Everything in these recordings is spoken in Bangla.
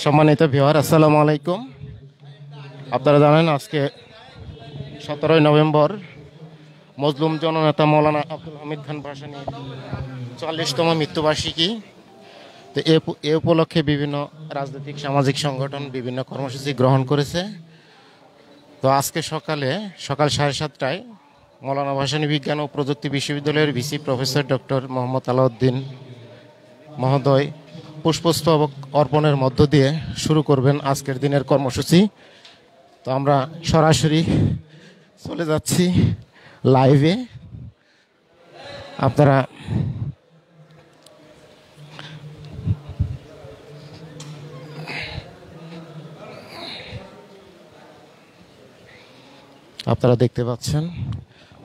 সম্মানিত ভিউয়ার, আসসালামু আলাইকুম। আপনারা জানেন আজকে 17ই নভেম্বর মজলুম জননেতা মৌলানা আব্দুল হামিদ খান ভাসানীর 44তম মৃত্যুবার্ষিকী। তো এ উপলক্ষে বিভিন্ন রাজনৈতিক সামাজিক সংগঠন বিভিন্ন কর্মসূচি গ্রহণ করেছে। তো আজকে সকাল 7:30টায় মৌলানা ভাসানী বিজ্ঞান ও প্রযুক্তি বিশ্ববিদ্যালয়ের VC professor doctor Mohammad Alauddin মহোদয় পুষ্পস্তবক অর্পণের মধ্য দিয়ে শুরু করবেন আজকের দিনের কর্মসূচি। তো আমরা সরাসরি চলে যাচ্ছি লাইভে। আপনারা দেখতে পাচ্ছেন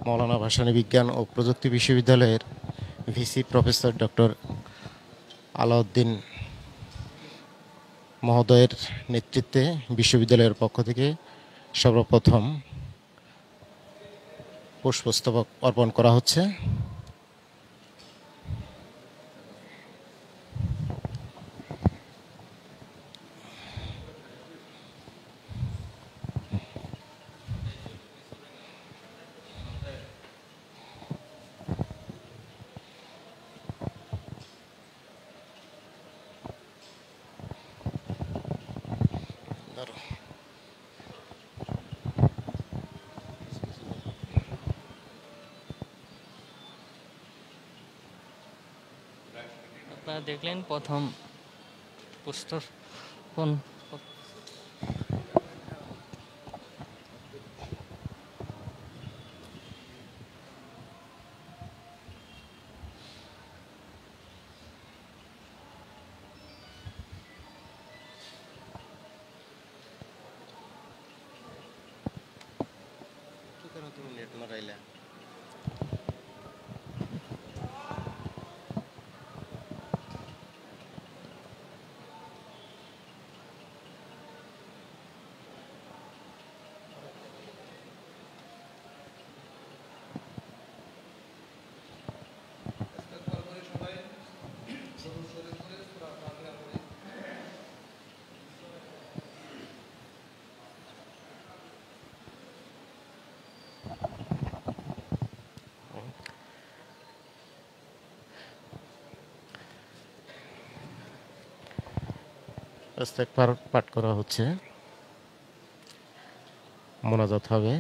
মৌলানা ভাসানী বিজ্ঞান ও প্রযুক্তি বিশ্ববিদ্যালয়ের ভিসি প্রফেসর ডক্টর আলাউদ্দিন মহোদয়ের নেতৃত্বে বিশ্ববিদ্যালয়ের পক্ষ থেকে সর্বপ্রথম পুষ্পস্তবক অর্পণ করা হচ্ছে। আপনারা দেখলেন প্রথম পুষ্পস্তবক। ইস্তেগফার পাঠ করা হচ্ছে, মোনাজাত হবে।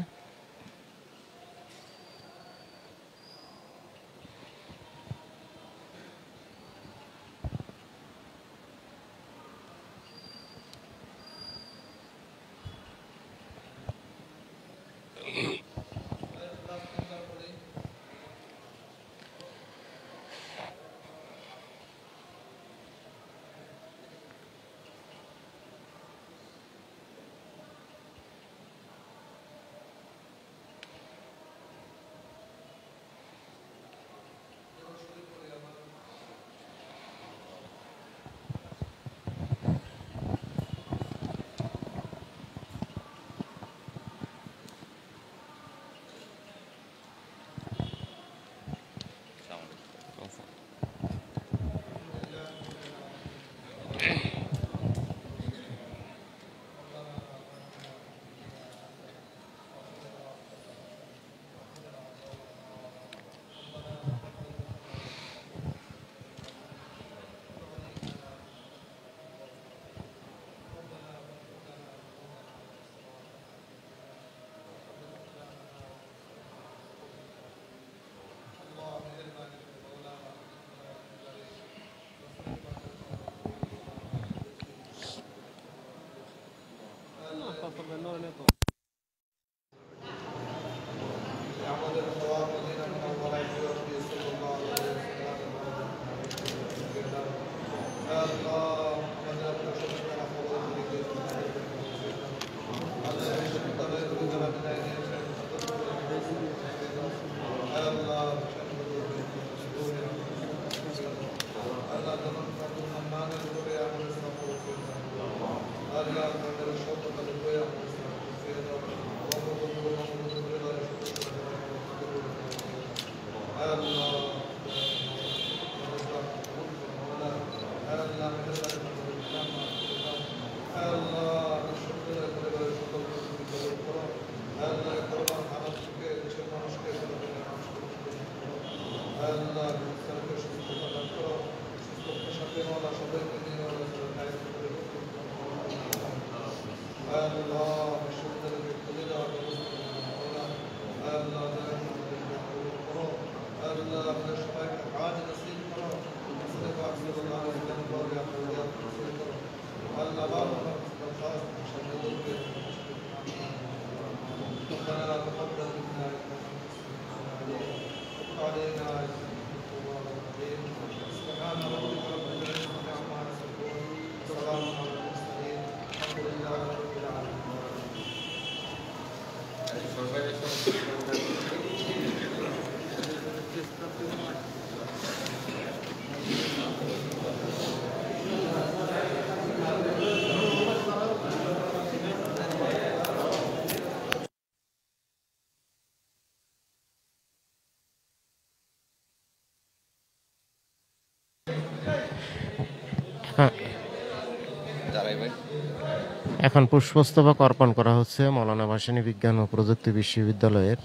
এখন পুষ্পস্তবক অর্পণ করা হচ্ছে মৌলানা ভাসানী বিজ্ঞান ও প্রযুক্তি বিশ্ববিদ্যালয়ের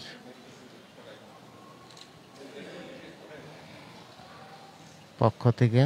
পক্ষ থেকে।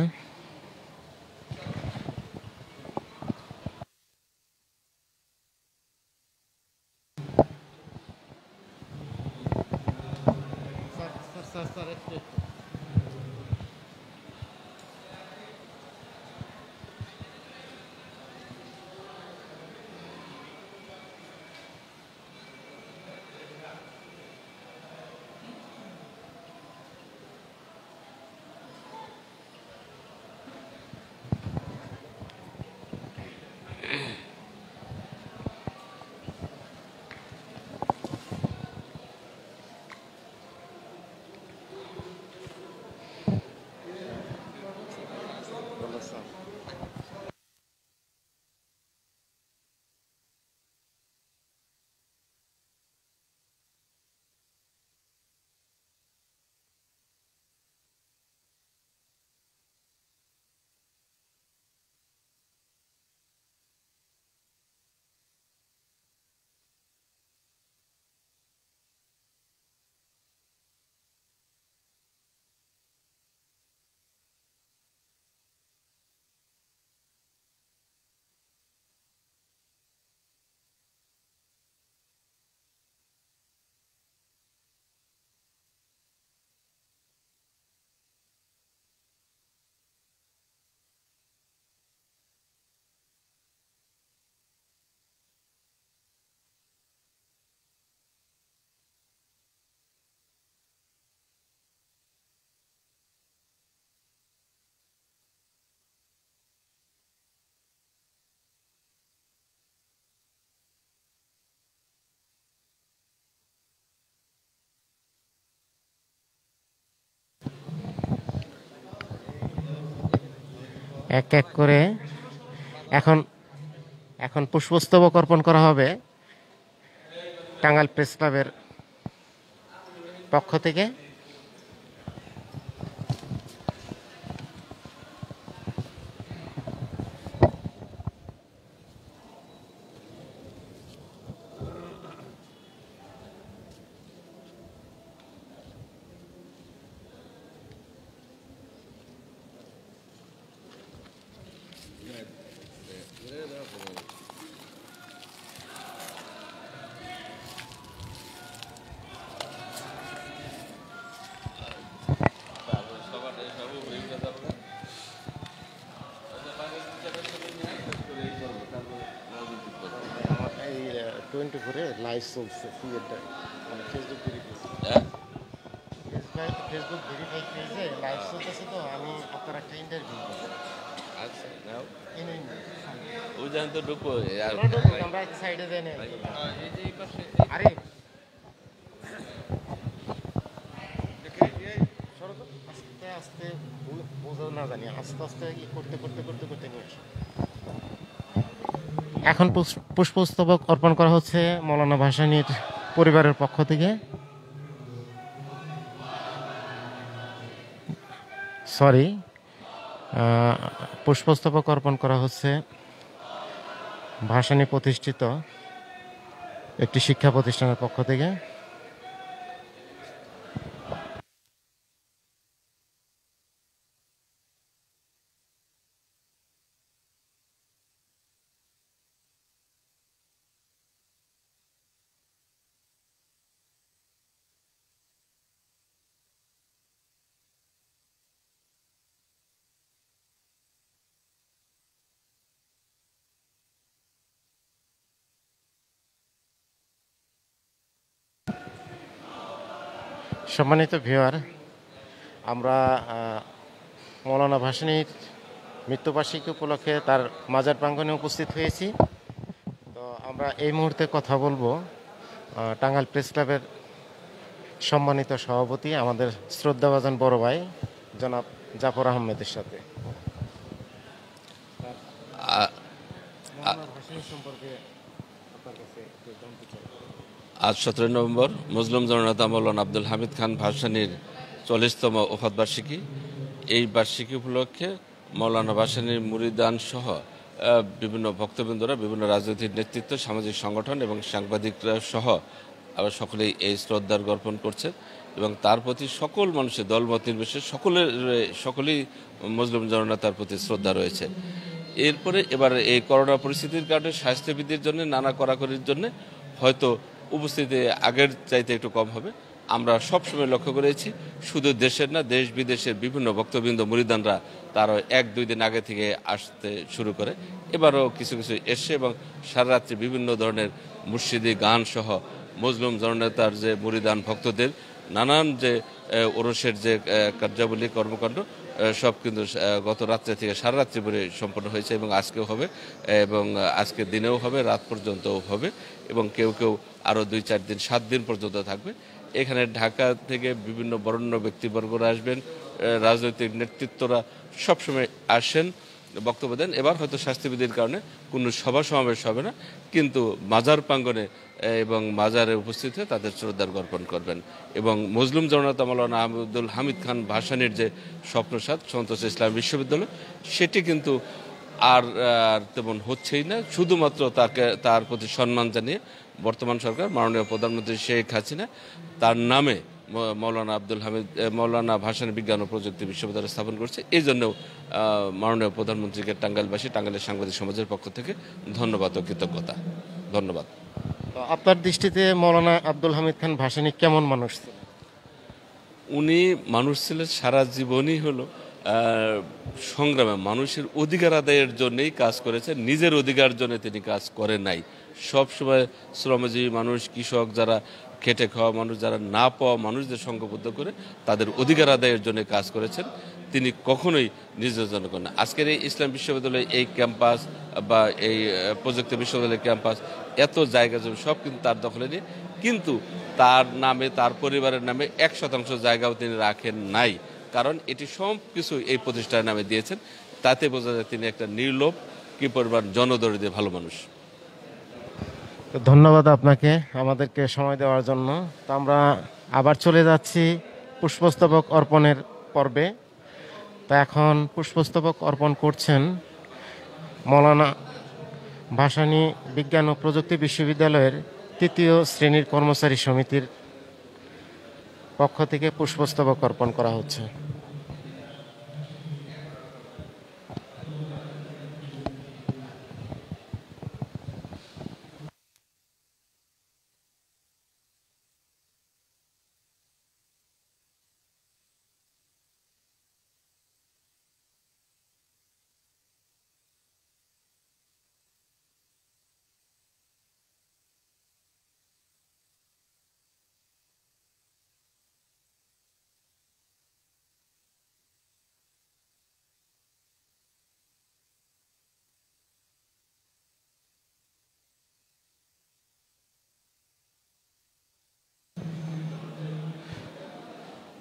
এক এক করে এখন এখন পুষ্পস্তবক অর্পণ করা হবে টাঙ্গাইল প্রেস ক্লাবের পক্ষ থেকে। এই 24-এ লাইভ চলছে মানে ফেসবুক ভেরিফাই পেজে লাইভ চলতেছে, তো আমি আপনার একটা ইন্টারভিউ আমরা সাইডে দেন। আরে আস্তে আস্তে বোঝা না জানি, আস্তে আস্তে করতে করতে করতে করতে নিয়ে আসো। এখন পুষ্পস্তবক অর্পণ করা হচ্ছে মৌলানা ভাসানীর পরিবারের পক্ষ থেকে। পুষ্পস্তবক অর্পণ করা হচ্ছে ভাসানী প্রতিষ্ঠিত একটি শিক্ষা প্রতিষ্ঠানের পক্ষ থেকে। সম্মানিত ভিউয়ার, আমরা মৌলানা ভাসানীর মৃত্যুবার্ষিকী উপলক্ষে তার মাজার প্রাঙ্গণে উপস্থিত হয়েছি। তো আমরা এই মুহূর্তে কথা বলবো টাঙ্গাইল প্রেস ক্লাবের সম্মানিত সভাপতি, আমাদের শ্রদ্ধাভাজন বড় ভাই জনাব জাফর আহমেদের সাথে। আজ 17 নভেম্বর মুসলিম জননেতা মৌলানা আব্দুল হামিদ খান ভাসানীর 40তম ওফাত বার্ষিকী। এই বার্ষিকী উপলক্ষে মৌলানা ভাসানীর মুরিদান সহ বিভিন্ন ভক্তবৃন্দরা, বিভিন্ন রাজনৈতিক নেতৃত্ব, সামাজিক সংগঠন এবং সাংবাদিকরা সহ আবার সকলেই এই শ্রদ্ধার জ্ঞাপন করছে এবং তার প্রতি সকল মানুষের দলমত নির্বিশেষে সকলেই মুসলিম জনতার প্রতি শ্রদ্ধা রয়েছে। এরপরে এবার এই করোনা পরিস্থিতির কারণে স্বাস্থ্যবিধির জন্য নানা কড়াকড়ির জন্য হয়তো উপস্থিতি আগের চাইতে একটু কম হবে। আমরা সবসময় লক্ষ্য করেছি শুধু দেশের না, দেশ বিদেশের বিভিন্ন ভক্তবৃন্দ মুরিদানরা তারা 1-2 দিন আগে থেকে আসতে শুরু করে। এবারও কিছু কিছু এসে এবং সারা রাত্রি বিভিন্ন ধরনের মুর্শিদি গান সহ মুসলিম জননেতার যে মুরিদান ভক্তদের নানান যে ওরসের যে কার্যাবলী কর্মকাণ্ড সব কিন্তু গত রাত্রে থেকে সারা রাত্রি ভরে সম্পন্ন হয়েছে এবং আজকেও হবে এবং আজকের দিনেও হবে, রাত পর্যন্তও হবে এবং কেউ কেউ আরও 2-4 দিন 7 দিন পর্যন্ত থাকবে। এখানে ঢাকা থেকে বিভিন্ন বরেণ্য ব্যক্তিবর্গরা আসবেন, রাজনৈতিক নেতৃত্বরা সবসময় আসেন, বক্তব্য দেন। এবার হয়তো স্বাস্থ্যবিধির কারণে কোনো সভা সমাবেশ হবে না, কিন্তু মাজার প্রাঙ্গণে এবং মাজারে উপস্থিত হয়ে তাদের শ্রদ্ধার জ্ঞাপন করবেন এবং মুসলিম জননেতা মাওলানা আব্দুল হামিদ খান ভাসানীর যে স্বপ্নসাদ সন্তোষ ইসলাম বিশ্ববিদ্যালয়, সেটি কিন্তু আর তেমন হচ্ছেই না। শুধুমাত্র তার প্রতি সম্মান জানিয়ে বর্তমান সরকার মাননীয় প্রধানমন্ত্রী শেখ হাসিনা তার নামে মৌলানা ভাসানী বিজ্ঞান ও প্রযুক্তি বিশ্ববিদ্যালয় স্থাপন করছে। এই জন্যও মাননীয় প্রধানমন্ত্রীকে টাঙ্গাইলবাসী, টাঙ্গাইলের সাংবাদিক সমাজের পক্ষ থেকে ধন্যবাদ ও কৃতজ্ঞতা। ধন্যবাদ। তো আপনার দৃষ্টিতে মৌলানা আব্দুল হামিদ খান ভাসানী কেমন মানুষ ছিলেন? উনি মানুষ ছিলেন, সারা জীবনই হলো সংগ্রামে মানুষের অধিকার আদায়ের জন্যই কাজ করেছেন, নিজের অধিকার জন্য তিনি কাজ করেন নাই। সবসময় শ্রমজীবী মানুষ, কৃষক, যারা খেটে খাওয়া মানুষ, যারা না পাওয়া মানুষদের সংঘবদ্ধ করে তাদের অধিকার আদায়ের জন্য কাজ করেছেন। তিনি কখনোই নিজের জন্য করেন না। আজকের এই ইসলাম বিশ্ববিদ্যালয় এই ক্যাম্পাস বা এই প্রযুক্তি বিশ্ববিদ্যালয়ের ক্যাম্পাস, এত জায়গা জমি সব কিন্তু তার দখলে নিয়ে, কিন্তু তার নামে, তার পরিবারের নামে 1% জায়গাও তিনি রাখেন নাই, কারণ এটি সব কিছু এই প্রতিষ্ঠানের নামে দিয়েছেন। তাতে বোঝা যায় তিনি একটা নির্লোভ, কি পরিমাণ জনদরদী ভালো মানুষ। তো ধন্যবাদ আপনাকে আমাদেরকে সময় দেওয়ার জন্য। তো আমরা আবার চলে যাচ্ছি পুষ্পস্তবক অর্পণের পর্বে। তা এখন পুষ্পস্তবক অর্পণ করছেন মৌলানা ভাসানী বিজ্ঞান ও প্রযুক্তি বিশ্ববিদ্যালয়ের 3য় শ্রেণীর কর্মচারী সমিতির পক্ষ থেকে পুষ্পস্তবক অর্পণ করা হচ্ছে।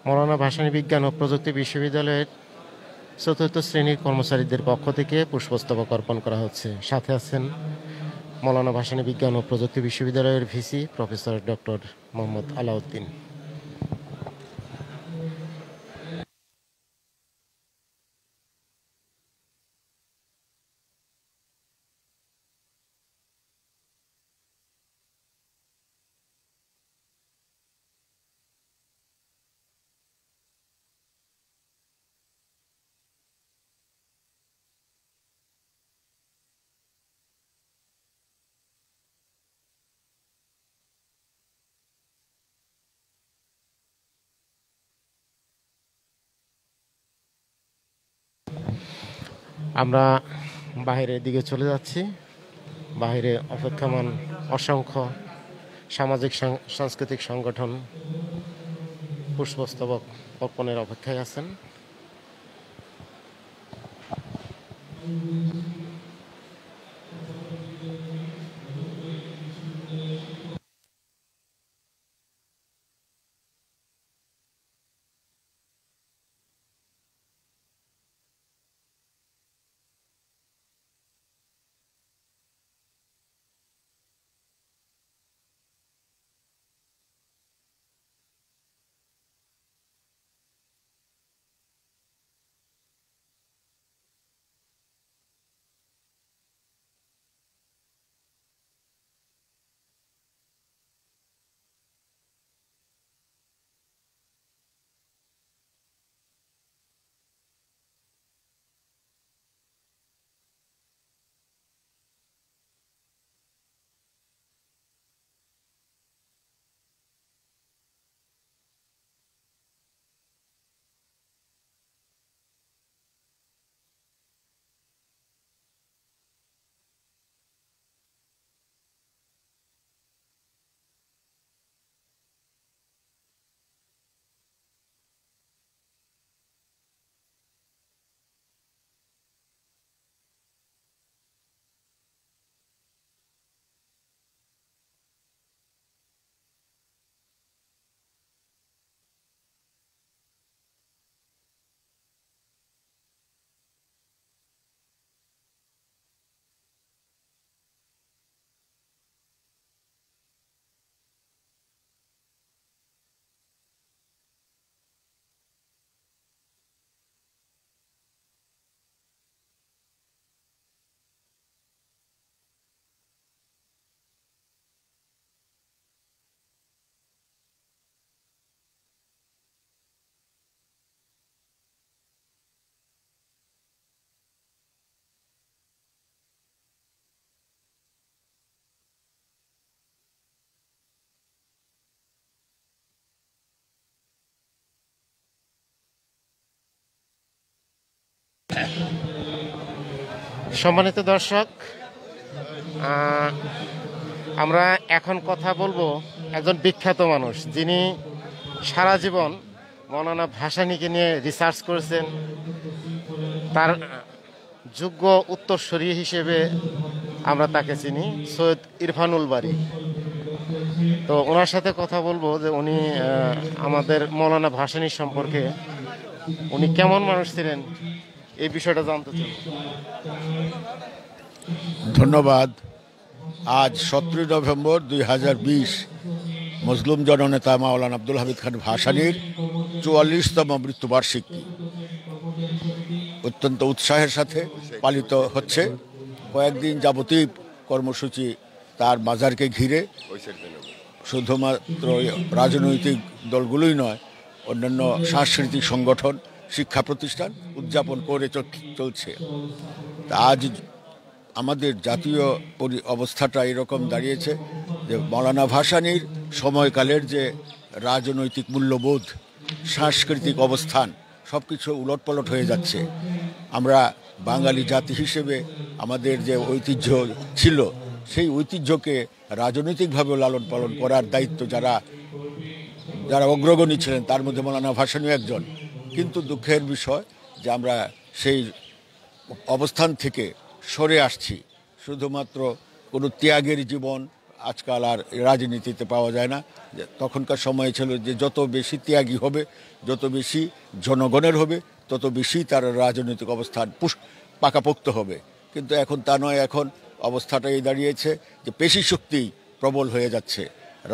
মৌলানা ভাসানী বিজ্ঞান ও প্রযুক্তি বিশ্ববিদ্যালয়ের 4র্থ শ্রেণীর কর্মচারীদের পক্ষ থেকে পুষ্পস্তবক অর্পণ করা হচ্ছে। সাথে আছেন মৌলানা ভাসানী বিজ্ঞান ও প্রযুক্তি বিশ্ববিদ্যালয়ের VC professor doctor Mohammad Alauddin. আমরা বাইরের দিকে চলে যাচ্ছি। বাইরে অপেক্ষমান অসংখ্য সামাজিক সাংস্কৃতিক সংগঠন পুষ্পস্তবক অর্পণের অপেক্ষায় আছেন। সম্মানিত দর্শক, আমরা এখন কথা বলবো একজন বিখ্যাত মানুষ, যিনি সারা জীবন মৌলানা ভাসানীকে নিয়ে রিসার্চ করেছেন। তার যোগ্য উত্তরসূরি হিসেবে আমরা তাকে চিনি, সৈয়দ ইরফানুল বারী। তো ওনার সাথে কথা বলবো যে উনি আমাদের মৌলানা ভাসানী সম্পর্কে উনি কেমন মানুষ ছিলেন এই বিষয়টা জানতে চাই। ধন্যবাদ। আজ 17 নভেম্বর 2020 মজলুম জননেতা মাওলানা আব্দুল হামিদ খান ভাসানীর 44তম মৃত্যুবার্ষিকী অত্যন্ত উৎসাহের সাথে পালিত হচ্ছে। কয়েকদিন যাবতীয় কর্মসূচি তার মাজারকে ঘিরে, শুধুমাত্র রাজনৈতিক দলগুলোই নয়, অন্যান্য সাংস্কৃতিক সংগঠন, শিক্ষা প্রতিষ্ঠান উদযাপন করে চলছে। আজ আমাদের জাতীয় অবস্থাটা এরকম দাঁড়িয়েছে যে মৌলানা ভাসানীর সময়কালের যে রাজনৈতিক মূল্যবোধ, সাংস্কৃতিক অবস্থান সব কিছু উলটপালট হয়ে যাচ্ছে। আমরা বাঙালি জাতি হিসেবে আমাদের যে ঐতিহ্য ছিল, সেই ঐতিহ্যকে রাজনৈতিকভাবে লালন পালন করার দায়িত্ব যারা অগ্রগণী ছিলেন তার মধ্যে মৌলানা ভাসানীও একজন। কিন্তু দুঃখের বিষয় যে আমরা সেই অবস্থান থেকে সরে আসছি। শুধুমাত্র কোনো ত্যাগের জীবন আজকাল আর রাজনীতিতে পাওয়া যায় না। তখনকার সময় ছিল যে যত বেশি ত্যাগী হবে, যত বেশি জনগণের হবে, তত বেশি তার রাজনৈতিক অবস্থান পাকাপোক্ত হবে। কিন্তু এখন তা নয়। এখন অবস্থাটা এই দাঁড়িয়েছে যে পেশি শক্তি প্রবল হয়ে যাচ্ছে,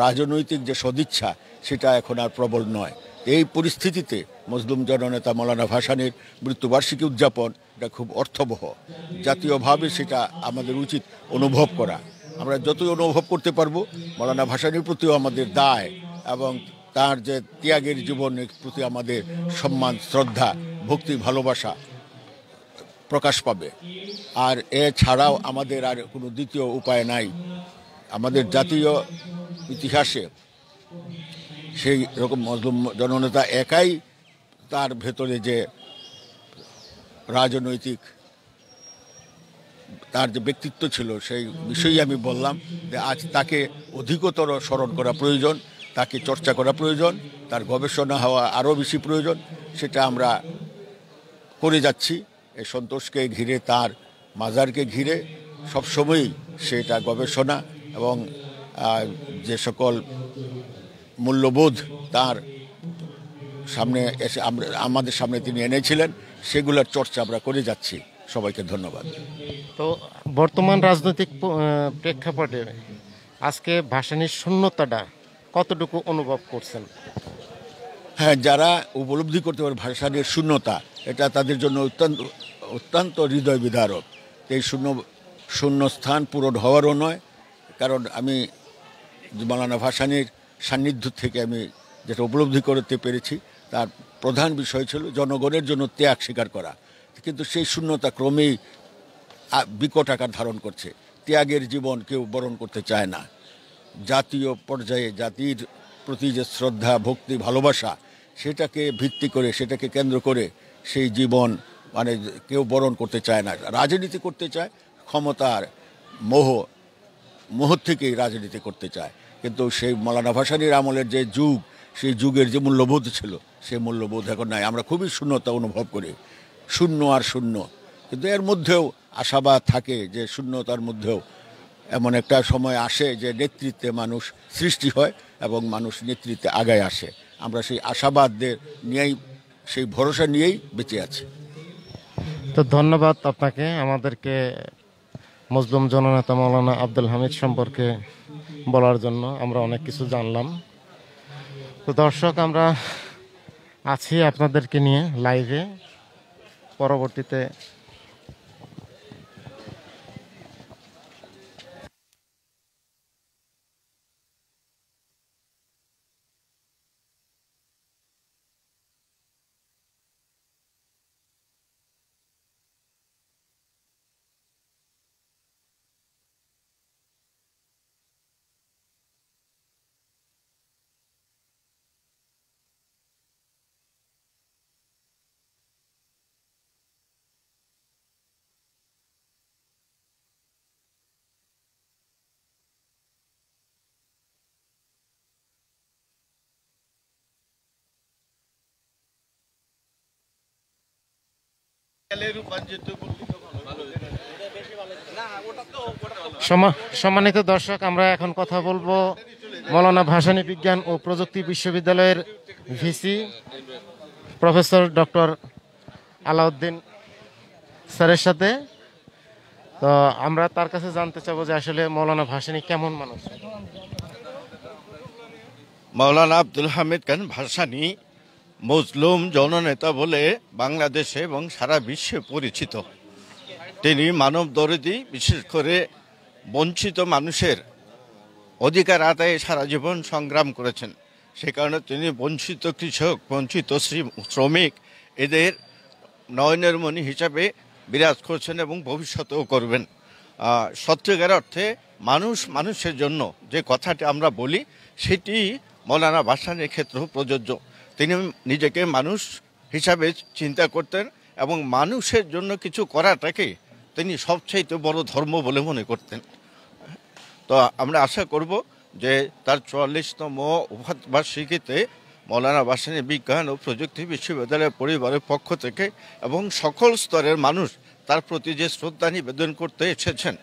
রাজনৈতিক যে সদিচ্ছা সেটা এখন আর প্রবল নয়। এই পরিস্থিতিতে মজলুম জননেতা মৌলানা ভাসানীর মৃত্যুবার্ষিকী উদযাপন এটা খুব অর্থবহ। জাতীয়ভাবে সেটা আমাদের উচিত অনুভব করা। আমরা যতই অনুভব করতে পারবো, মৌলানা ভাসানীর প্রতিও আমাদের দায় এবং তার যে ত্যাগের জীবনের প্রতি আমাদের সম্মান, শ্রদ্ধা, ভক্তি, ভালোবাসা প্রকাশ পাবে। আর এছাড়াও আমাদের আর কোনো দ্বিতীয় উপায় নাই। আমাদের জাতীয় ইতিহাসে সেই রকম মজলুম জননেতা একাই তার ভেতরে যে রাজনৈতিক তার যে ব্যক্তিত্ব ছিল, সেই বিষয়েই আমি বললাম যে আজ তাকে অধিকতর স্মরণ করা প্রয়োজন, তাকে চর্চা করা প্রয়োজন, তার গবেষণা হওয়া আরও বেশি প্রয়োজন। সেটা আমরা করে যাচ্ছি। এই সন্তোষকে ঘিরে, তার মাজারকে ঘিরে সবসময়ই সেটা গবেষণা এবং যে সকল মূল্যবোধ তার সামনে এসে আমাদের সামনে তিনি এনেছিলেন, সেগুলোর চর্চা আমরা করে যাচ্ছি। সবাইকে ধন্যবাদ। তো বর্তমান রাজনৈতিক প্রেক্ষাপটে আজকে ভাসানীর শূন্যতাটা কতটুকু অনুভব করছেন? হ্যাঁ, যারা উপলব্ধি করতে পারে ভাসানীর শূন্যতা, এটা তাদের জন্য অত্যন্ত হৃদয় বিদারক। এই শূন্য স্থান পূরণ হওয়ারও নয়। কারণ আমি মৌলানা ভাসানীর সান্নিধ্য থেকে আমি যেটা উপলব্ধি করতে পেরেছি, তার প্রধান বিষয় ছিল জনগণের জন্য ত্যাগ স্বীকার করা। কিন্তু সেই শূন্যতা ক্রমেই বিকট আকার ধারণ করছে। ত্যাগের জীবন কেউ বরণ করতে চায় না। জাতীয় পর্যায়ে জাতির প্রতি যে শ্রদ্ধা, ভক্তি, ভালোবাসা, সেটাকে ভিত্তি করে, সেটাকে কেন্দ্র করে সেই জীবন মানে কেউ বরণ করতে চায় না। রাজনীতি করতে চায়, ক্ষমতার মোহ থেকেই রাজনীতি করতে চায়। কিন্তু সেই মৌলানা ভাসানীর আমলের যে যুগ, সেই যুগের যে মূল্যবোধ ছিল, সেই মূল্যবোধ এখন নাই। আমরা খুবই শূন্যতা অনুভব করি, শূন্য আর শূন্য। কিন্তু এর মধ্যেও আশাবাদ থাকে যে শূন্যতার মধ্যেও এমন একটা সময় আসে যে নেতৃত্বে মানুষ সৃষ্টি হয় এবং মানুষ নেতৃত্বে আগায় আসে। আমরা সেই আশাবাদদের নিয়েই, সেই ভরসা নিয়েই বেঁচে আছি। তো ধন্যবাদ আপনাকে আমাদেরকে মজলুম জননেতা মৌলানা আব্দুল হামিদ সম্পর্কে বলার জন্য। আমরা অনেক কিছু জানলাম। তো দর্শক, আমরা আছি আপনাদেরকে নিয়ে লাইভে। পরবর্তীতে সম্মানিত দর্শক, আমরা এখন কথা বলবো মৌলানা ভাসানী বিজ্ঞান ও প্রযুক্তি বিশ্ববিদ্যালয়ের ভিসি প্রফেসর ডক্টর আলাউদ্দিন স্যারের সাথে। তো আমরা তার কাছে জানতে চাবো যে আসলে মৌলানা ভাসানী কেমন মানুষ। মাওলানা আব্দুল হামিদ খান ভাসানী মজলুম জননেতা বলে বাংলাদেশে এবং সারা বিশ্বে পরিচিত। তিনি মানবদরদী, বিশেষ করে বঞ্চিত মানুষের অধিকার আদায়ে সারা জীবন সংগ্রাম করেছেন। সে কারণে তিনি বঞ্চিত কৃষক, বঞ্চিত শ্রমিক এদের নয়নের মণি হিসাবে বিরাজ করছেন এবং ভবিষ্যতেও করবেন। সত্যিকার অর্থে মানুষ মানুষের জন্য যে কথাটি আমরা বলি সেটি মৌলানা ভাসানীর ক্ষেত্রেও প্রযোজ্য। তিনি নিজেকে মানুষ হিসাবে চিন্তা করতেন এবং মানুষের জন্য কিছু করাটাকে তিনি সবচাইতে বড় ধর্ম বলে মনে করতেন। তো আমরা আশা করব যে তার ৪৪তম বার্ষিকীতে মৌলানা ভাসানী বিজ্ঞান ও প্রযুক্তি বিশ্ববিদ্যালয়ের পরিবারের পক্ষ থেকে এবং সকল স্তরের মানুষ তার প্রতি যে শ্রদ্ধা নিবেদন করতে এসেছেন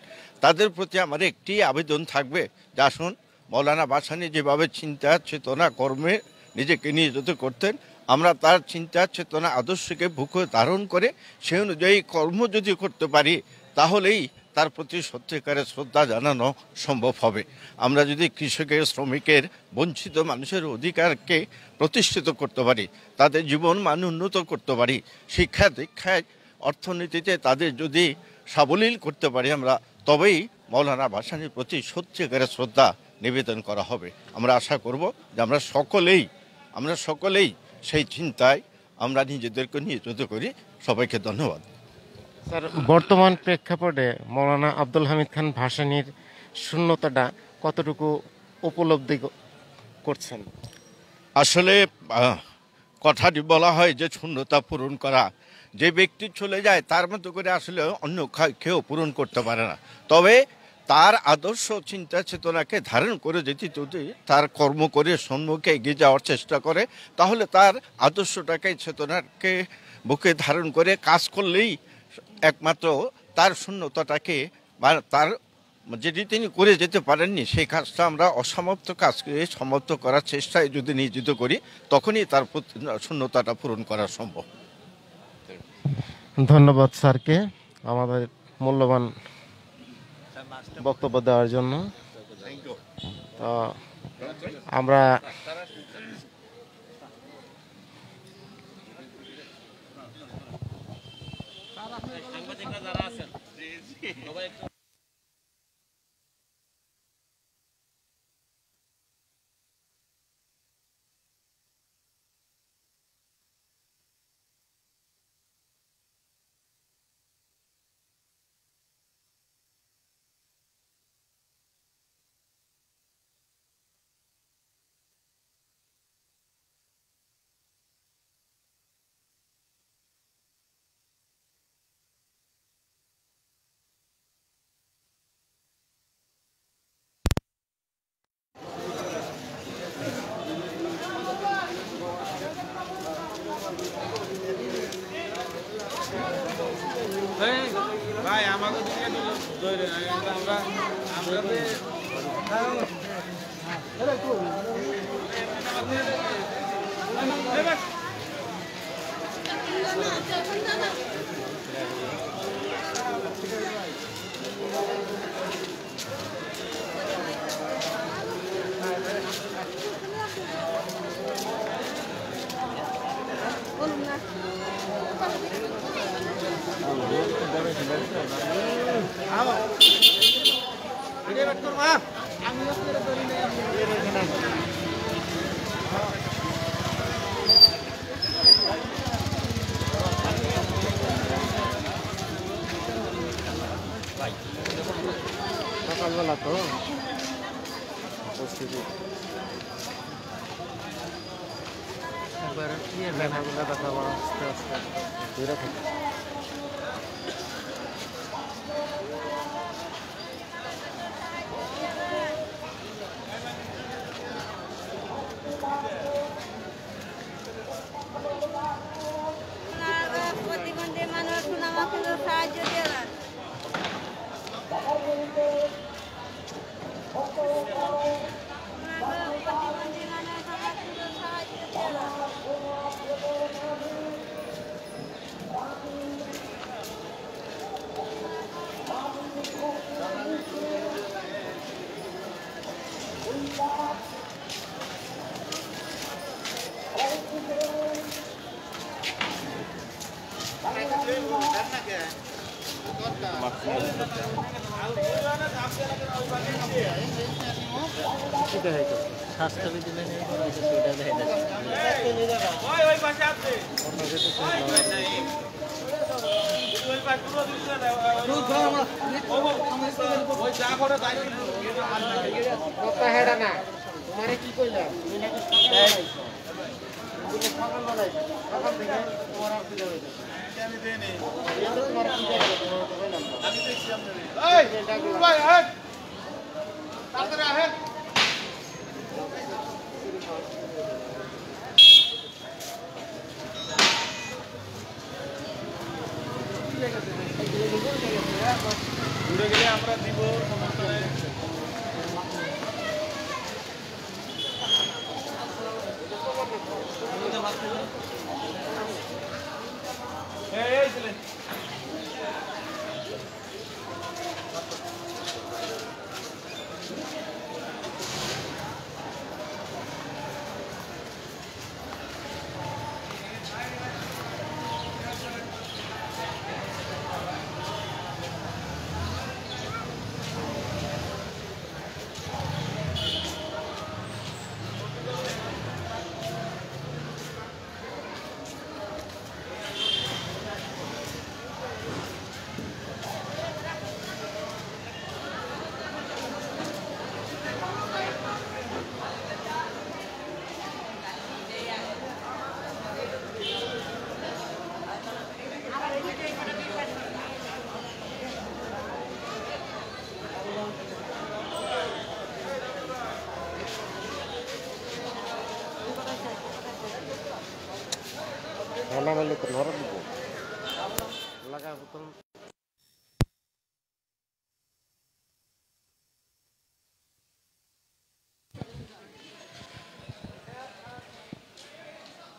তাদের প্রতি আমার একটি আবেদন থাকবে যে আসুন, মৌলানা ভাসানী যেভাবে চিন্তা চেতনা কর্মে নিজেকে নিয়োজিত করতেন, আমরা তার চিন্তা চেতনা আদর্শকে বুকে ধারণ করে সেই অনুযায়ী কর্ম যদি করতে পারি তাহলেই তার প্রতি সত্যিকারের শ্রদ্ধা জানানো সম্ভব হবে। আমরা যদি কৃষকের, শ্রমিকের, বঞ্চিত মানুষের অধিকারকে প্রতিষ্ঠিত করতে পারি, তাদের জীবন মান উন্নত করতে পারি, শিক্ষা দীক্ষায়, অর্থনীতিতে তাদের যদি সাবলীল করতে পারি আমরা, তবেই মৌলানা ভাসানীর প্রতি সত্যিকারের শ্রদ্ধা নিবেদন করা হবে। আমরা আশা করব যে আমরা সকলেই সেই চিন্তায় আমরা নিজেদেরকে নিয়োজিত করি। সবাইকে ধন্যবাদ। স্যার, বর্তমান প্রেক্ষাপটে মৌলানা আব্দুল হামিদ খান ভাসানীর শূন্যতাটা কতটুকু উপলব্ধি করছেন? আসলে কথাটি বলা হয় যে শূন্যতা পূরণ করা, যে ব্যক্তি চলে যায় তার মতো করে আসলে অন্য কেউ পূরণ করতে পারে না। তবে তার আদর্শ চিন্তা চেতনাকে ধারণ করে যদি তার কর্ম করে সম্মুখে এগিয়ে যাওয়ার চেষ্টা করে, তাহলে তার আদর্শটাকে, চেতনাকে বুকে ধারণ করে কাজ করলেই একমাত্র তার শূন্যতাটাকে বা তার যেটি তিনি করে যেতে পারেননি সেই কাজটা আমরা অসমাপ্ত কাজকে সমাপ্ত করার চেষ্টায় যদি নিয়োজিত করি, তখনই তার শূন্যতাটা পূরণ করা সম্ভব। ধন্যবাদ স্যারকে আমাদের মূল্যবান বক্তব্য দেওয়ার জন্য। তো আমরা ভাই আমাকে সকালবেলা তো উপস্থিতি একবার লেখাগুলো দেখাবো আস্তে আস্তে দূরে থেকে। প্রতিবন্ধী মানুষ স্বাস্থ্যবিধি মেনে করা হয়েছে, সেটা দেখা যাচ্ছে। ঘুরে গেলে আমরা দিব, সমস্যা নেই। এই ছেলে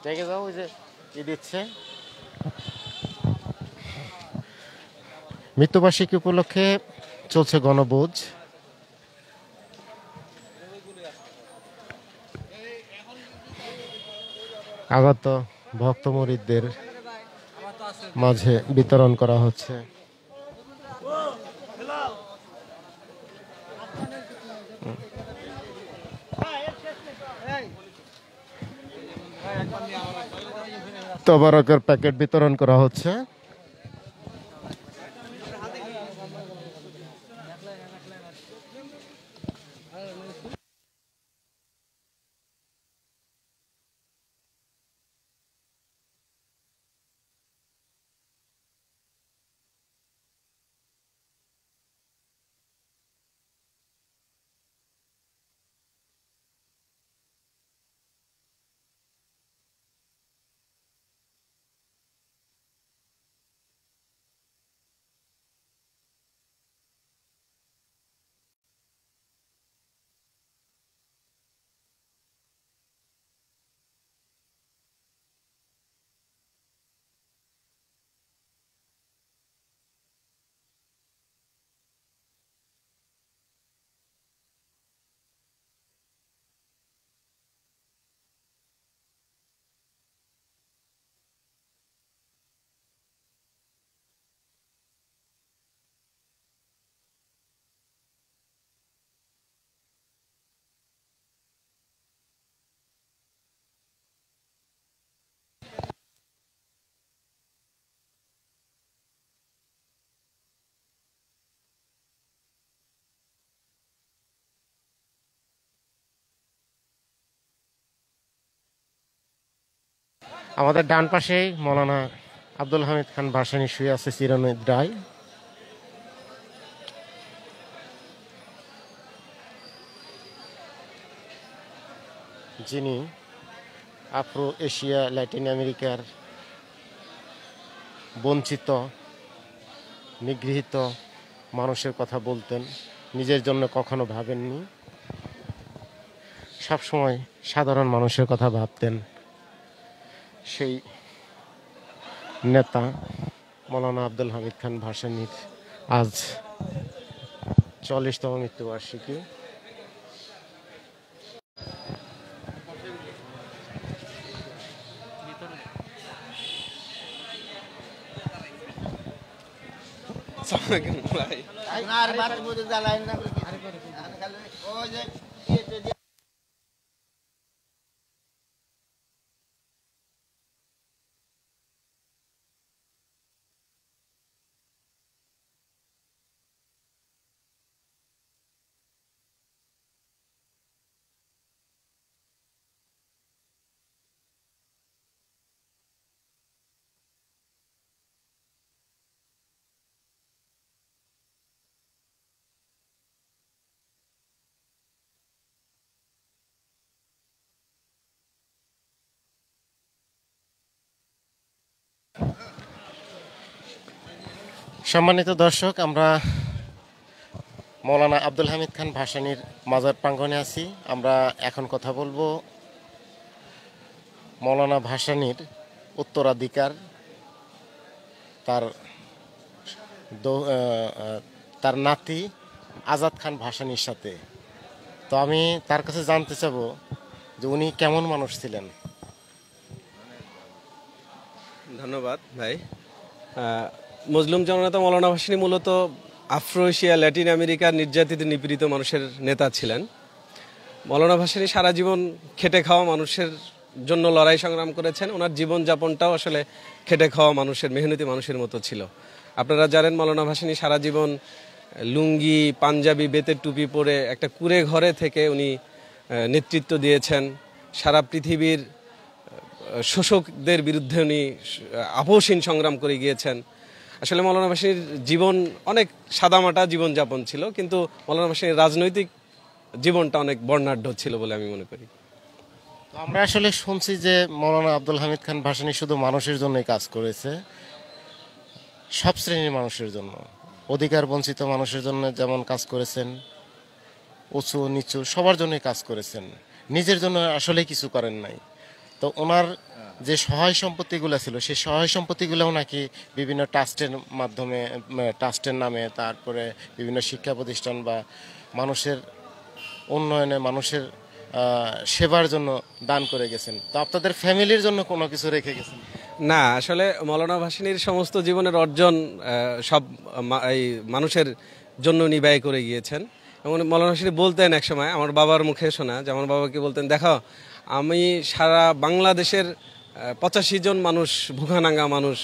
দেখে যাও, ওই যে কি দিচ্ছে। মৃত্যুবার্ষিকী উপলক্ষে চলছে গণভোজ। আগত ভক্ত মুরিদদের মাঝে বিতরণ করা হচ্ছে। তবারকের প্যাকেট বিতরণ করা হচ্ছে। আমাদের ডান পাশেই মৌলানা আব্দুল হামিদ খান ভাসানী শুয়ে আছে চিরনিদ্রায়। যিনি আফ্রো এশিয়া ল্যাটিন আমেরিকার বঞ্চিত, নিগৃহীত মানুষের কথা বলতেন, নিজের জন্য কখনো ভাবেননি, সবসময় সাধারণ মানুষের কথা ভাবতেন। সেই নেতা মৌলানা আব্দুল হামিদ খান ভাসানীর আজ 40তম মৃত্যুবার্ষিকী। সম্মানিত দর্শক, আমরা মৌলানা আব্দুল হামিদ খান ভাসানীর মাজার প্রাঙ্গণে আছি। আমরা এখন কথা বলবো মৌলানা ভাসানীর উত্তরাধিকার তার নাতি আজাদ খান ভাসানীর সাথে। তো আমি তার কাছে জানতে চাবো যে উনি কেমন মানুষ ছিলেন। ধন্যবাদ ভাই। মজলুম জননেতা মৌলানা ভাসানী মূলত আফ্রো এশিয়া, ল্যাটিন আমেরিকার নির্যাতিত নিপীড়িত মানুষের নেতা ছিলেন। মৌলানা ভাসানী সারা জীবন খেটে খাওয়া মানুষের জন্য লড়াই সংগ্রাম করেছেন। ওনার জীবনযাপনটাও আসলে খেটে খাওয়া মানুষের, মেহনতি মানুষের মতো ছিল। আপনারা জানেন মৌলানা ভাসানী সারা জীবন লুঙ্গি, পাঞ্জাবি, বেতের টুপি পরে একটা কুঁড়ে ঘরে থেকে উনি নেতৃত্ব দিয়েছেন। সারা পৃথিবীর শোষকদের বিরুদ্ধে উনি আপোষহীন সংগ্রাম করে গিয়েছেন। আসলে মৌলানা ভাসানীর জীবন অনেক সাদামাটা জীবনযাপন ছিল, কিন্তু মৌলানা ভাসানীর রাজনৈতিক জীবনটা অনেক বর্ণাঢ্য ছিল বলে আমি মনে করি। আমরা আসলে শুনছি যে মৌলানা আব্দুল হামিদ খান ভাসানী শুধু মানুষের জন্যই কাজ করেছে, সব শ্রেণীর মানুষের জন্য, অধিকার বঞ্চিত মানুষের জন্য যেমন কাজ করেছেন, উঁচু নিচু সবার জন্যই কাজ করেছেন, নিজের জন্য আসলে কিছু করেন নাই। তো ওনার যে সহায় সম্পত্তিগুলো ছিল, সেই সহায় সম্পত্তিগুলোও নাকি বিভিন্ন ট্রাস্টের মাধ্যমে, ট্রাস্টের নামে, তারপরে বিভিন্ন শিক্ষা প্রতিষ্ঠান বা মানুষের উন্নয়নে, মানুষের সেবার জন্য দান করে গেছেন। তো আপনাদের ফ্যামিলির জন্য কোনো কিছু রেখে গেছেন? না, আসলে মৌলানা ভাসানীর সমস্ত জীবনের অর্জন সব এই মানুষের জন্য উনি ব্যয় করে গিয়েছেন। এবং মৌলানা ভাসানী বলতেন একসময়, আমার বাবার মুখে শোনা, যে আমার বাবাকে বলতেন, দেখো আমি সারা বাংলাদেশের 85 জন মানুষ, ভুখানাঙ্গা মানুষ,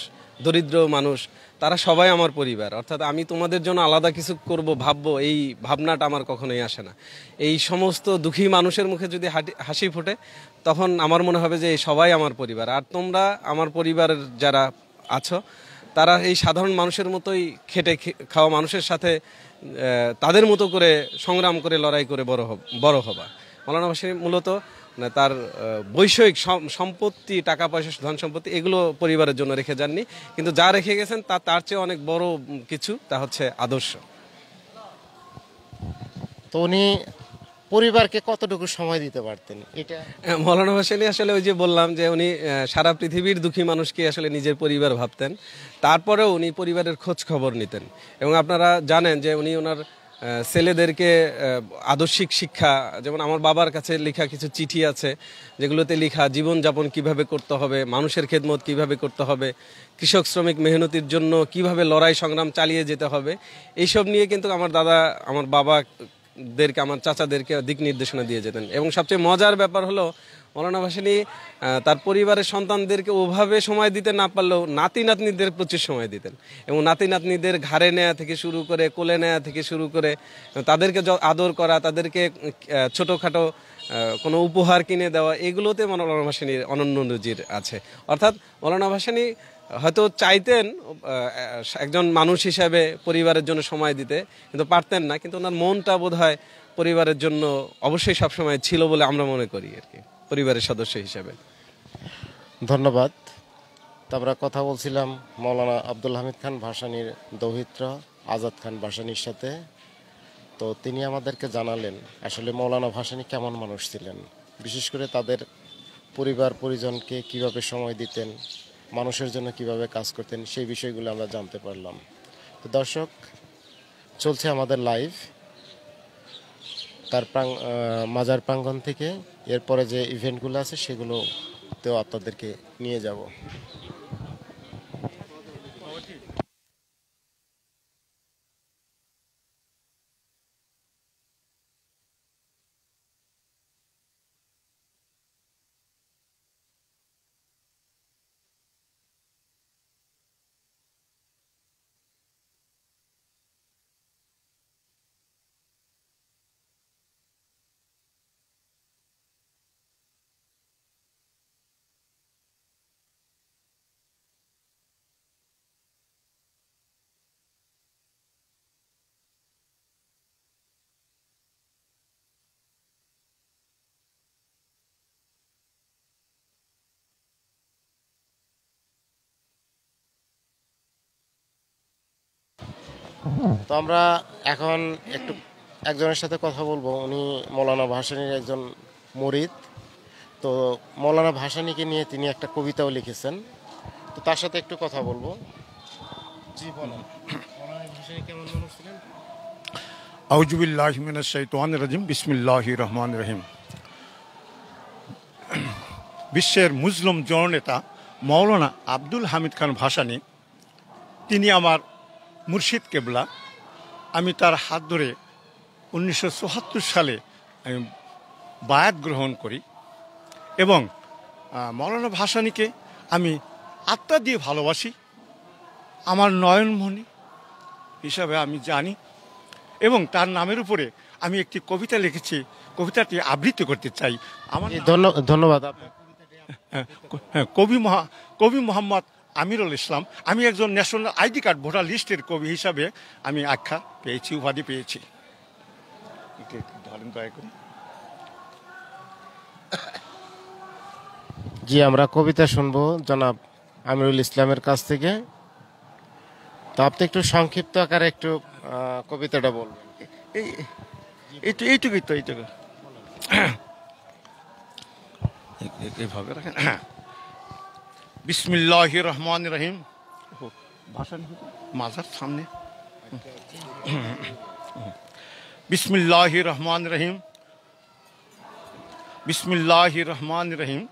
দরিদ্র মানুষ, তারা সবাই আমার পরিবার। অর্থাৎ আমি তোমাদের জন্য আলাদা কিছু করব, ভাববো, এই ভাবনাটা আমার কখনোই আসে না। এই সমস্ত দুঃখী মানুষের মুখে যদি হাসি ফোটে, তখন আমার মনে হবে যে এই সবাই আমার পরিবার। আর তোমরা আমার পরিবারের যারা আছো, তারা এই সাধারণ মানুষের মতোই খেটে খাওয়া মানুষের সাথে তাদের মতো করে সংগ্রাম করে, লড়াই করে বড় হবা। মৌলানা ভাসানী মূলত তার বৈষয়িক সম্পত্তি, টাকা পয়সা, ধন সম্পত্তি, এগুলো পরিবারের জন্য রেখে যাননি, কিন্তু যা রেখে গেছেন তার চেয়ে অনেক বড় কিছু, তা হচ্ছে আদর্শ। তো উনি পরিবারকে কতটুকু সময় দিতে পারতেন? এটা মৌলানা ভাসানী আসলে ওই যে বললাম যে উনি সারা পৃথিবীর দুঃখী মানুষকে আসলে নিজের পরিবার ভাবতেন, তারপরেও উনি পরিবারের খোঁজ খবর নিতেন। এবং আপনারা জানেন যে উনি ওনার ছেলেদেরকে আদর্শিক শিক্ষা, যেমন আমার বাবার কাছে লেখা কিছু চিঠি আছে, যেগুলোতে লেখা জীবনযাপন কিভাবে করতে হবে, মানুষের খেদমত কিভাবে করতে হবে, কৃষক শ্রমিক মেহনতির জন্য কিভাবে লড়াই সংগ্রাম চালিয়ে যেতে হবে, এইসব নিয়ে কিন্তু আমার দাদা, আমার বাবাদেরকে, আমার চাচাদেরকে দিক নির্দেশনা দিয়ে যেতেন। এবং সবচেয়ে মজার ব্যাপার হলো মৌলানা ভাসানী তার পরিবারের সন্তানদেরকে ওভাবে সময় দিতে না পারলেও নাতি নাতনিদের প্রচুর সময় দিতেন। এবং নাতি নাতনিদের ঘাড়ে নেওয়া থেকে শুরু করে, কোলে নেওয়া থেকে শুরু করে, তাদেরকে আদর করা, তাদেরকে ছোটোখাটো কোনো উপহার কিনে দেওয়া, এগুলোতে মৌলানা ভাসানীর অনন্য নজির আছে। অর্থাৎ মৌলানা ভাসানী হয়তো চাইতেন একজন মানুষ হিসাবে পরিবারের জন্য সময় দিতে, কিন্তু পারতেন না। কিন্তু ওনার মনটা বোধহয় পরিবারের জন্য অবশ্যই সবসময় ছিল বলে আমরা মনে করি আর কি, পরিবারের সদস্য হিসাবে। ধন্যবাদ। তো আমরা কথা বলছিলাম মৌলানা আব্দুল হামিদ খান ভাসানীর দৌহিত্র আজাদ খান ভাসানীর সাথে। তো তিনি আমাদেরকে জানালেন আসলে মৌলানা ভাসানী কেমন মানুষ ছিলেন, বিশেষ করে তাদের পরিবার পরিজনকে কিভাবে সময় দিতেন, মানুষের জন্য কিভাবে কাজ করতেন, সেই বিষয়গুলো আমরা জানতে পারলাম। তো দর্শক, চলছে আমাদের লাইভ তার মাজার প্রাঙ্গণ থেকে। এরপরে যে ইভেন্টগুলো আছে সেগুলোতেও আপনাদেরকে নিয়ে যাব। তো আমরা এখন একজনের সাথে কথা বলবো। উনি মৌলানা ভাসানীর একজন মুরিদ। তো মৌলানা ভাসানীকে নিয়ে তিনি একটা কবিতাও লিখেছেন, তো তার সাথে একটু কথা বলবো। জি বলেন, মৌলানা ভাসানী কেমন মানুষ ছিলেন? আউযুবিল্লাহি মিনাশ শাইতানির রাজিম, বিসমিল্লাহির রহমানির রহিম। বিশ্বের মুসলিম জননেতা মৌলানা আব্দুল হামিদ খান ভাসানী, তিনি আমার মুর্শিদ কেবলা। আমি তার হাত ধরে 1974 সালে আমি বায়াত গ্রহণ করি এবং মৌলানা ভাসানীকে আমি আত্মা দিয়ে ভালোবাসি, আমার নয়নমণি হিসাবে আমি জানি। এবং তার নামের উপরে আমি একটি কবিতা লিখেছি, কবিতাটি আবৃত্তি করতে চাই। আমার ধন্যবাদ। কবি মোহাম্মদ আমিরুল ইসলাম। আমি একজন ন্যাশনাল আইডি কার্ড ভোটার লিস্টের কবি হিসাবে আমি আখ্যা পেয়েছি, উপাধি পেয়েছি। জি, আমরা কবিতা শুনবো জনাব আমিরুল ইসলামের কাছ থেকে। তো আপনি একটু সংক্ষিপ্ত আকারে একটু কবিতাটা বলবেন। এইটুকুই তো, এইটুকু এইভাবে রাখেন। বিসমিল্লাহির রহমানির রহিম। মাজার সামনে। বিসমিল্লাহির রহমানির রহিম, বিসমিল্লাহির রহমানির রহিম।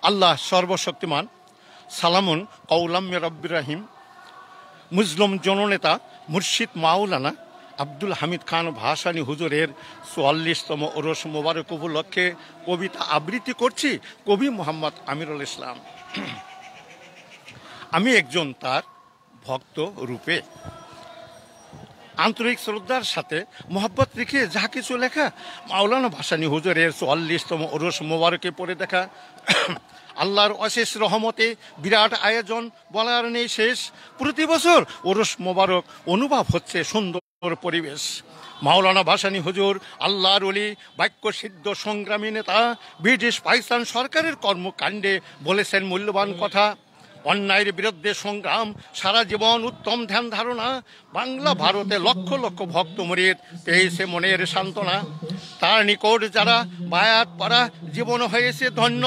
আল্লাহ সর্বশক্তিমান। সালামুন কওলাম মির রাব্বির রহিম। মুসলিম জননেতা মুর্শিদ মাওলানা আব্দুল হামিদ খান ভাসানী হুজুরের 44তম ওরস মোবারক উপলক্ষে কবিতা আবৃত্তি করছি। কবি মোহাম্মদ আমিরুল ইসলাম। আমি একজন তার ভক্ত রূপে আন্তরিক শ্রদ্ধার সাথে মোহাব্বত রেখে যা কিছু লেখা মাওলানা ভাসানী হুজুরের 44তম ওরস মোবারকে পড়ে দেখা। আল্লাহর অশেষ রহমতে বিরাট আয়োজন, বলার নেই শেষ। প্রতি বছর ওরস মোবারক অনুভব হচ্ছে সুন্দর পরিবেশ। মাওলানা ভাসানী হুজুর আল্লাহর ওলি, বাক্য সিদ্ধ সংগ্রামী নেতা। ব্রিটিশ পাকিস্তান সরকারের কর্মকাণ্ডে বলেছেন মূল্যবান কথা। অন্যায়ের বিরুদ্ধে সংগ্রাম, সারা জীবন উত্তম ধ্যান ধারণা। বাংলা ভারতে লক্ষ লক্ষ ভক্ত মুরিদ পেয়েছে মনের সান্ত্বনা। তার নিকট যারা বায়াত পড়া জীবন হয়েছে ধন্য,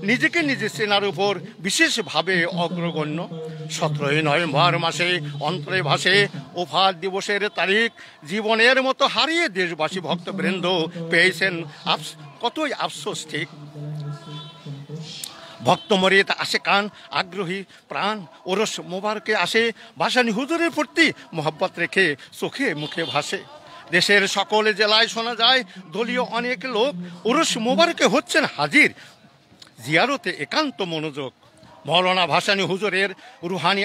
নিজেকে নিজে চেনার উপর বিশেষভাবে অগ্রগণ্য। 17 নভেম্বর মাসে অন্তরে ভাসে ওফাত দিবসের তারিখ। জীবনের মতো হারিয়ে দেশবাসী ভক্তবৃন্দ পেয়েছেন কতই আফসোস ঠিক। ভক্ত মরিদ আসে কান আগ্রহী প্রাণ, ওরস মোবারকে আসে ভাসানী হুজুরের প্রতি মোহাব্বত রেখে চোখে মুখে ভাসে। দেশের সকল জেলায় শোনা যায় দলীয় অনেক লোক ওরস মোবারকে হচ্ছেন হাজির, জিয়ারতে একান্ত মনোযোগ। মৌলানা ভাসানী হুজুরের রুহানি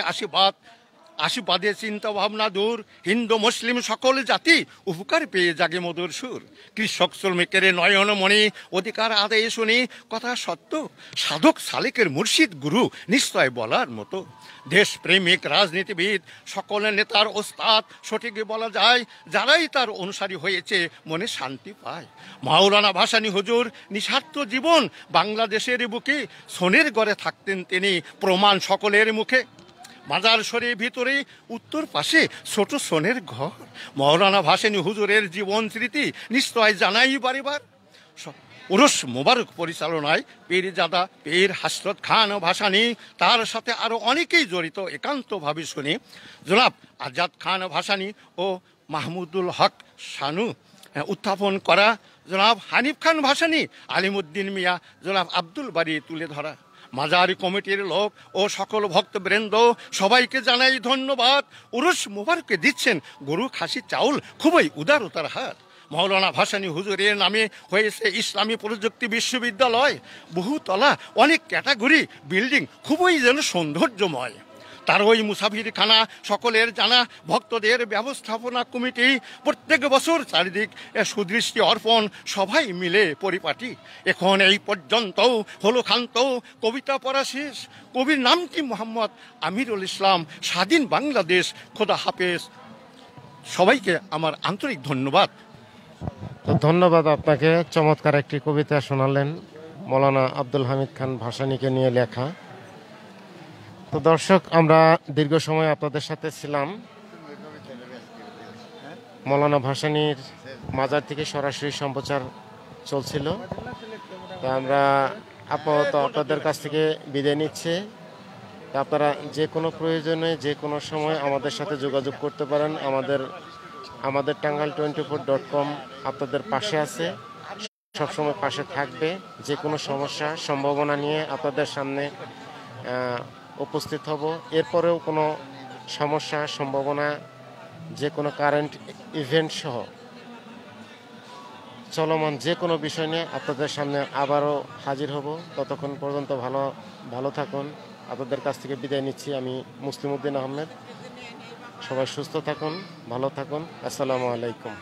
আশীর্বাদে চিন্তা ভাবনা দূর। হিন্দু মুসলিম সকল জাতি উপকার পেয়ে জাগে মধুর সুর। কৃষক শ্রমিকের নয়নমণি অধিকার আদায়ে শুনি কথা সত্য। সাধক সালেকের মুর্শিদ গুরু নিশ্চয় বলার মতো। দেশপ্রেমিক রাজনীতিবিদ সকল নেতার ওস্তাদ সঠিক বলা যায়। যারাই তার অনুসারী হয়েছে মনে শান্তি পায়। মাওলানা ভাসানী হুজুর নিঃস্বার্থ জীবন বাংলাদেশের বুকে সোনের গড়ে থাকতেন তিনি, প্রমাণ সকলের মুখে। মাজার শরীর ভিতরে উত্তর পাশে ছোট সোনের ঘর। মৌলানা ভাসানী হুজুরের জীবন স্মৃতি নিশ্চয় জানাই বারেবার। উরস মোবারক পরিচালনায় পীরজাদা পীর হাসরত খান ভাসানী, তার সাথে আরও অনেকেই জড়িত একান্তভাবে শুনি। জনাব আজাদ খান ভাসানী ও মাহমুদুল হক শানু উত্থাপন করা, জনাব হানিফ খান ভাসানী, আলিমুদ্দিন মিয়া, জনাব আব্দুল বারী তুলে ধরা। মাজার কমিটির লোক ও সকল ভক্তবৃন্দ সবাইকে জানাই ধন্যবাদ। উরুস মোবারকে দিচ্ছেন গরু খাসি চাউল, খুবই উদারতার হাত। মৌলানা ভাসানী হুজুরের নামে হয়েছে ইসলামী প্রযুক্তি বিশ্ববিদ্যালয়, বহুতলা, অনেক ক্যাটাগরি বিল্ডিং, খুবই যেন সৌন্দর্যময়। তার ওই মুসাফিরখানা সকলের জানা, ভক্তদের ব্যবস্থাপনা কমিটি প্রত্যেক বছর চারিদিক সুদৃষ্টি অর্পণ, সবাই মিলে পরিপাটি। এখন এই পর্যন্ত হলো ক্ষান্ত, কবিতা পড়া শেষ। কবির নাম কি? মোহাম্মদ আমিরুল ইসলাম, স্বাধীন বাংলাদেশ। খোদা হাফেজ। সবাইকে আমার আন্তরিক ধন্যবাদ। তো ধন্যবাদ আপনাকে। চমৎকার একটি কবিতা শোনালেন, মৌলানা আব্দুল হামিদ খান ভাসানীকে নিয়ে লেখা। তো দর্শক, আমরা দীর্ঘ সময় আপনাদের সাথে ছিলাম। মৌলানা ভাসানীর মাজার থেকে সরাসরি সম্প্রচার চলছিল। তো আমরা আপাতত আপনাদের কাছ থেকে বিদায় নিচ্ছি। তো আপনারা যে কোনো প্রয়োজনে যে কোনো সময় আমাদের সাথে যোগাযোগ করতে পারেন। আমাদের টাঙ্গাইল24.com আপনাদের পাশে আছে, সবসময় পাশে থাকবে। যে কোনো সমস্যা সম্ভাবনা নিয়ে আপনাদের সামনে উপস্থিত হব। এরপরেও কোনো সমস্যা সম্ভাবনা, যে কোনো কারেন্ট ইভেন্ট সহ চলমান যে কোনো বিষয় নিয়ে আপনাদের সামনে আবারও হাজির হব। ততক্ষণ পর্যন্ত ভালো থাকুন। আপনাদের কাছ থেকে বিদায় নিচ্ছি আমি মুসলিম উদ্দিন আহমেদ। সবাই সুস্থ থাকুন, ভালো থাকুন। আসসালামু আলাইকুম।